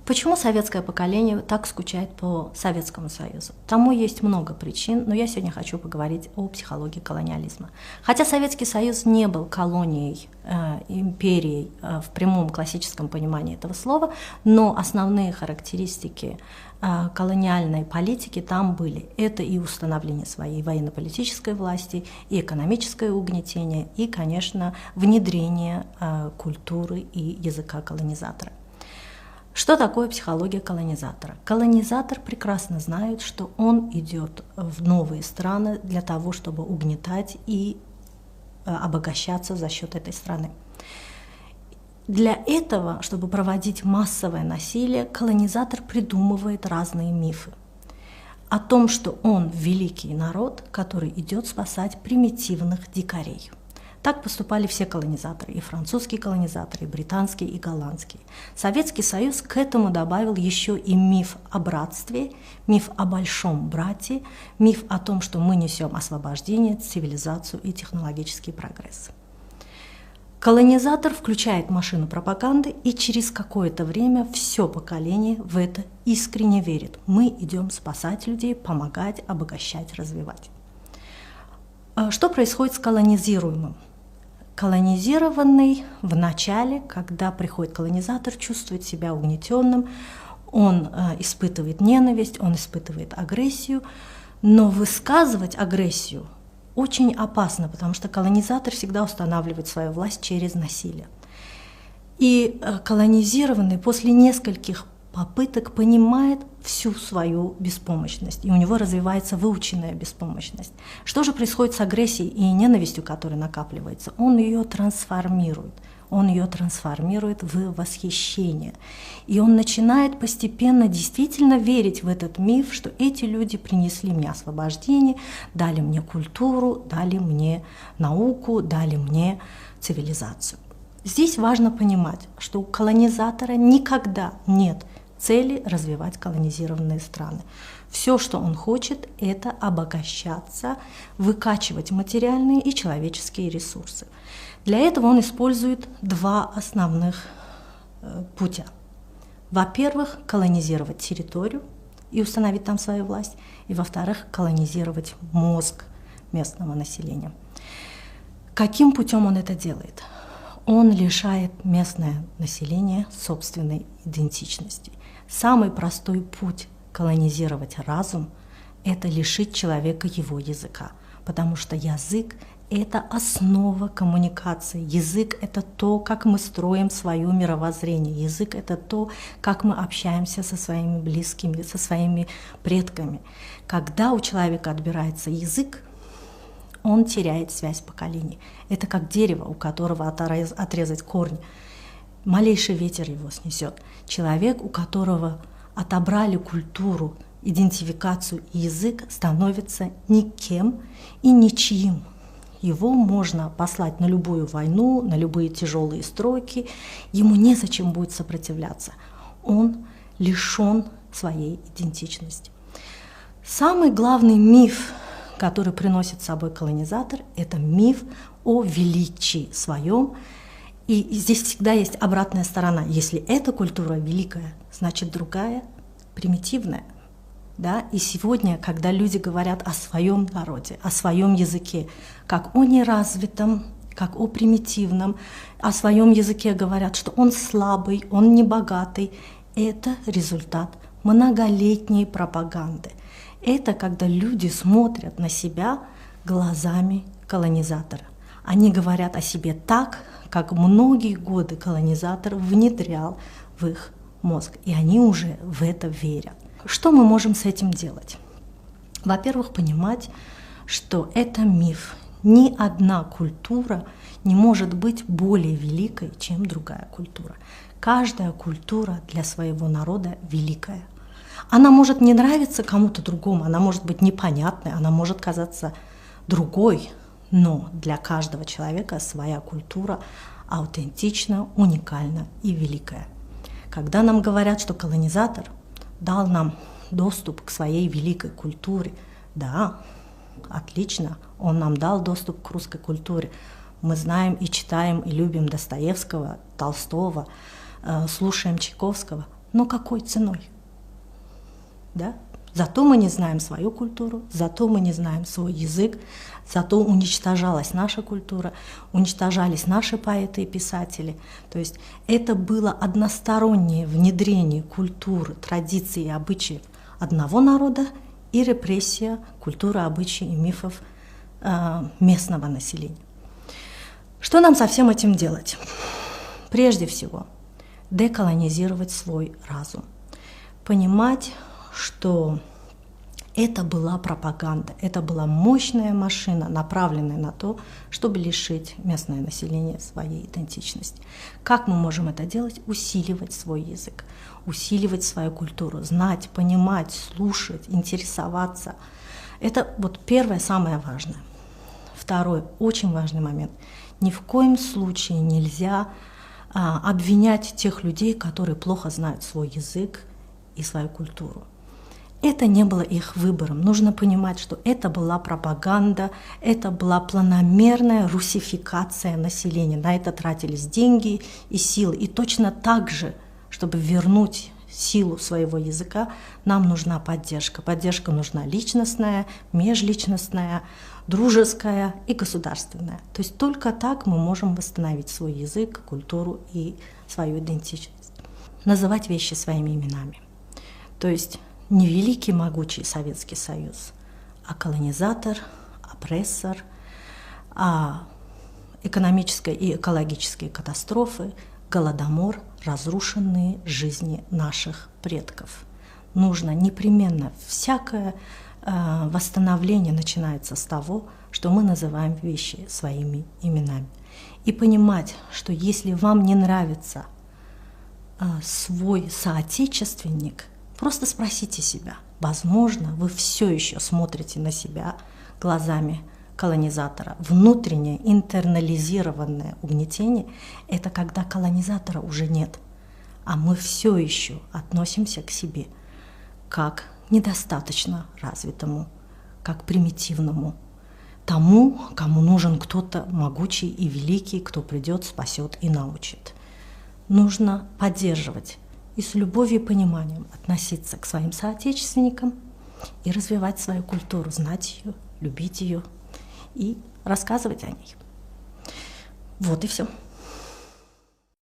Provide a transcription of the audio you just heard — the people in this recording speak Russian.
Почему советское поколение так скучает по Советскому Союзу? Тому есть много причин, но я сегодня хочу поговорить о психологии колониализма. Хотя Советский Союз не был колонией, империей в прямом классическом понимании этого слова, но основные характеристики колониальной политики там были. Это и установление своей военно-политической власти, и экономическое угнетение, и, конечно, внедрение культуры и языка колонизатора. Что такое психология колонизатора? Колонизатор прекрасно знает, что он идет в новые страны для того, чтобы угнетать и обогащаться за счет этой страны. Для этого, чтобы проводить массовое насилие, колонизатор придумывает разные мифы о том, что он великий народ, который идет спасать примитивных дикарей. Так поступали все колонизаторы, и французские колонизаторы, и британские, и голландские. Советский Союз к этому добавил еще и миф о братстве, миф о большом брате, миф о том, что мы несем освобождение, цивилизацию и технологический прогресс. Колонизатор включает машину пропаганды, и через какое-то время все поколение в это искренне верит. Мы идем спасать людей, помогать, обогащать, развивать. Что происходит с колонизируемым? Колонизированный в начале, когда приходит колонизатор, чувствует себя угнетенным, он испытывает ненависть, он испытывает агрессию, но высказывать агрессию очень опасно, потому что колонизатор всегда устанавливает свою власть через насилие. И колонизированный после нескольких попыток понимает всю свою беспомощность, и у него развивается выученная беспомощность. Что же происходит с агрессией и ненавистью, которая накапливается? Он ее трансформирует. Он ее трансформирует в восхищение. И он начинает постепенно действительно верить в этот миф, что эти люди принесли мне освобождение, дали мне культуру, дали мне науку, дали мне цивилизацию. Здесь важно понимать, что у колонизатора никогда нет цели развивать колонизированные страны. Все, что он хочет, это обогащаться, выкачивать материальные и человеческие ресурсы. Для этого он использует два основных путя. Во-первых, колонизировать территорию и установить там свою власть, и во-вторых, колонизировать мозг местного населения. Каким путем он это делает? Он лишает местное население собственной идентичности. Самый простой путь колонизировать разум – это лишить человека его языка, потому что язык – это основа коммуникации. Язык – это то, как мы строим свое мировоззрение. Язык – это то, как мы общаемся со своими близкими, со своими предками. Когда у человека отбирается язык, он теряет связь поколений. Это как дерево, у которого отрезать корни. Малейший ветер его снесет. Человек, у которого отобрали культуру, идентификацию и язык, становится никем и ничьим. Его можно послать на любую войну, на любые тяжелые стройки. Ему незачем будет сопротивляться. Он лишен своей идентичности. Самый главный миф, который приносит с собой колонизатор, это миф о величии своем. И здесь всегда есть обратная сторона. Если эта культура великая, значит другая примитивная. Да? И сегодня, когда люди говорят о своем народе, о своем языке, как о неразвитом, как о примитивном, о своем языке говорят, что он слабый, он небогатый, это результат многолетней пропаганды. Это когда люди смотрят на себя глазами колонизатора. Они говорят о себе так, как многие годы колонизатор внедрял в их мозг, и они уже в это верят. Что мы можем с этим делать? Во-первых, понимать, что это миф. Ни одна культура не может быть более великой, чем другая культура. Каждая культура для своего народа великая. Она может не нравиться кому-то другому, она может быть непонятной, она может казаться другой, но для каждого человека своя культура аутентична, уникальна и великая. Когда нам говорят, что колонизатор дал нам доступ к своей великой культуре, да, отлично, он нам дал доступ к русской культуре. Мы знаем и читаем, и любим Достоевского, Толстого, слушаем Чайковского. Но какой ценой? Да? Зато мы не знаем свою культуру, зато мы не знаем свой язык, зато уничтожалась наша культура, уничтожались наши поэты и писатели. То есть это было одностороннее внедрение культуры, традиций и обычаев одного народа и репрессия культуры, обычаев и мифов местного населения. Что нам со всем этим делать? Прежде всего, деколонизировать свой разум, понимать, что это была пропаганда, это была мощная машина, направленная на то, чтобы лишить местное население своей идентичности. Как мы можем это делать? Усиливать свой язык, усиливать свою культуру, знать, понимать, слушать, интересоваться. Это вот первое, самое важное. Второй, очень важный момент. Ни в коем случае нельзя обвинять тех людей, которые плохо знают свой язык и свою культуру. Это не было их выбором. Нужно понимать, что это была пропаганда, это была планомерная русификация населения. На это тратились деньги и силы. И точно так же, чтобы вернуть силу своего языка, нам нужна поддержка. Поддержка нужна личностная, межличностная, дружеская и государственная. То есть только так мы можем восстановить свой язык, культуру и свою идентичность. Называть вещи своими именами. То есть не великий могучий Советский Союз, а колонизатор, опрессор, а экономические и экологические катастрофы, голодомор, разрушенные жизни наших предков. Нужно непременно, всякое восстановление начинается с того, что мы называем вещи своими именами. И понимать, что если вам не нравится свой соотечественник, просто спросите себя, возможно, вы все еще смотрите на себя глазами колонизатора. Внутреннее интернализированное угнетение – это когда колонизатора уже нет, а мы все еще относимся к себе как недостаточно развитому, как примитивному, тому, кому нужен кто-то могучий и великий, кто придет, спасет и научит. Нужно поддерживать и с любовью и пониманием относиться к своим соотечественникам и развивать свою культуру, знать ее, любить ее и рассказывать о ней. Вот и все.